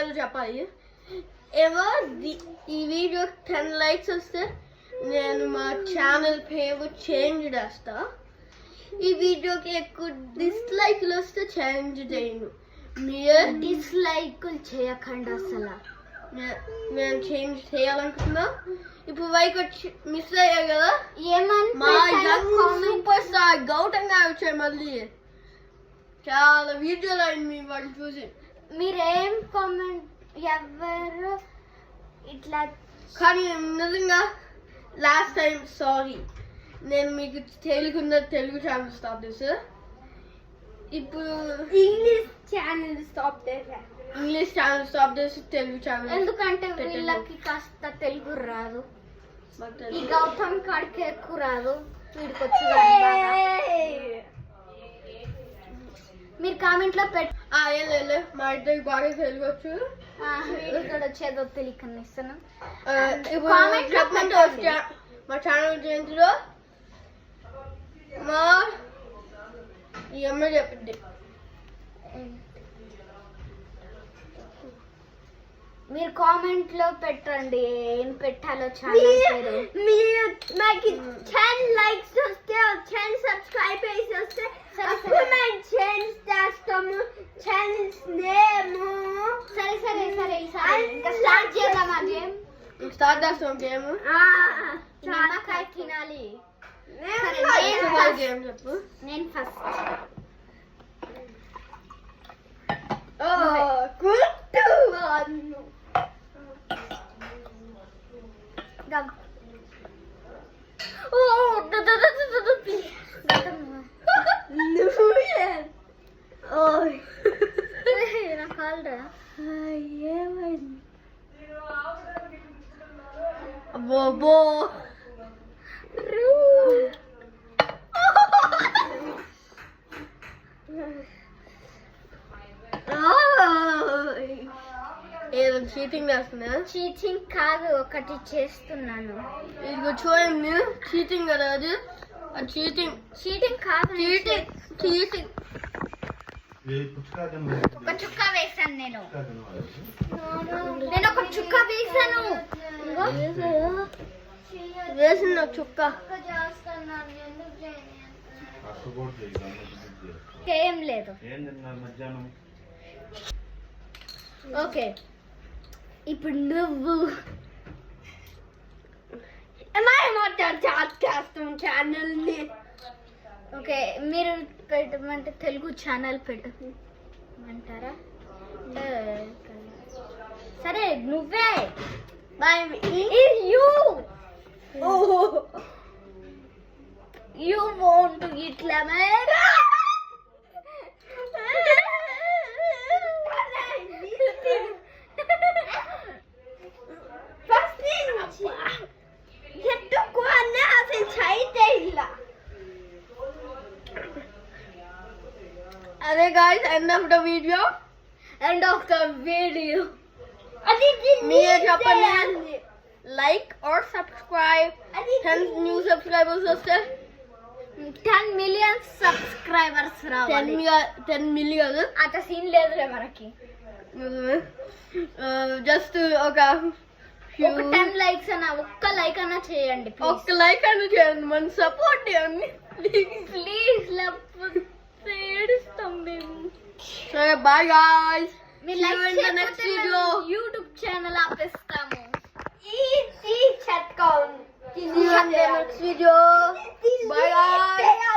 వీడియోలో చెప్పాలి. ఏమో ఈ వీడియో 10 likes వస్తే నేను మా ఛానల్ పేరు చేంజ్ చేస్తా. ఈ వీడియోకి ఎక్కువ డిస్లైక్లు వస్తే చేంజ్ చేయను. మీరు డిస్లైకులు చేయకండి అసలు. నేను చేంజ్ చేయాలనుకుంటున్నా. ఇప్పుడు వైక్ వచ్చి మిస్ అయ్యారు కదా. మా యంగ్ సూపర్ స్టార్ గౌతమ్ గారు వచ్చారు మళ్ళీ. చాలా వీడియోలు అయింది వాళ్ళు చూసి. మీరేం కామెంట్ ఎవరు ఇట్లా కానీ నిజంగా లాస్ట్ టైం సారీ, నేను మీకు తెలుగు ఛానల్ స్టాప్ చేసా. ఇప్పుడు ఇంగ్లీష్ ఛానల్ స్టాప్ చేసా. ఇంగ్లీష్ ఛానల్ స్టాప్ చేసి తెలుగు ఛానల్. ఎందుకంటే వీళ్ళకి కాస్త తెలుగు రాదు. ఈ గౌతమ్ కాడికి ఎక్కువ రాదు. వీడికి వచ్చి మీరు కామెంట్ లో మా ఇద్దరికి బాగా తెలుగు వచ్చు. ఇక్కడ వచ్చేదో తెలియకన్నా ఇస్తాను. కామెంట్ చెప్పండి మా ఛానల్ జయంతిలో మా ఈ అమ్మాయి చెప్పింది. మీరు కామెంట్ లో పెట్టండి ఏం పెట్టాలో. ఛానల్ మీరు నాకు 10 likes వస్తే 10 subscribers వస్తే అప్పుడు మేము చేంజ్ చేస్తాము ఛానల్స్ నేమ్. సరే ఇంకా స్టార్ట్ చేద్దాం. గేమ్ స్టార్ట్ చేస్తాం. గేమ్ నిమ్మకాయ తినాలి. గేమ్ చెప్పు. నేను ఫస్ట్. ఏదో చీటింగ్ చేస్తున్నా. చీటింగ్ కాదు, ఒకటి చేస్తున్నాను. ఇదిగో చూడండి, చీటింగ్ కదా అది. చీటింగ్ కాదు, చీటింగ్. ఒక చుక్క వేసాను నేను. ఒక చుక్క వేసాను. వేసిన చుక్క ఏం లేదు. ఓకే, ఇప్పుడు నువ్వు ఛానల్ ని. ఓకే, మీరు పెట్టమంటే తెలుగు ఛానల్ పెట్టమంటారా? సరే నువ్వే. You want to eat lemon? Alright guys, end of the video. మీరు చెప్పండి, like or subscribe. 10 new subscribers వస్తే 10 million subscribers రావాలి. 10 million అంత సీన్ లేదులే మనకి. జస్ట్ ఒక 10 likes అన్న, ఒక్క లైక్ అన్న చేయండి. ఒక్క లైక్ అన్న చేయండి, మన సపోర్ట్ చేయండి ప్లీజ్. లేకపోతే ఏడుస్తాం మేము. సరే బాయ్ గాయ్స్. మీరు లైక్ చేయకపోతే నెక్స్ట్ వీడియో యూట్యూబ్ ఛానల్ ఆపేస్తాము. See you in the next video. Bye guys.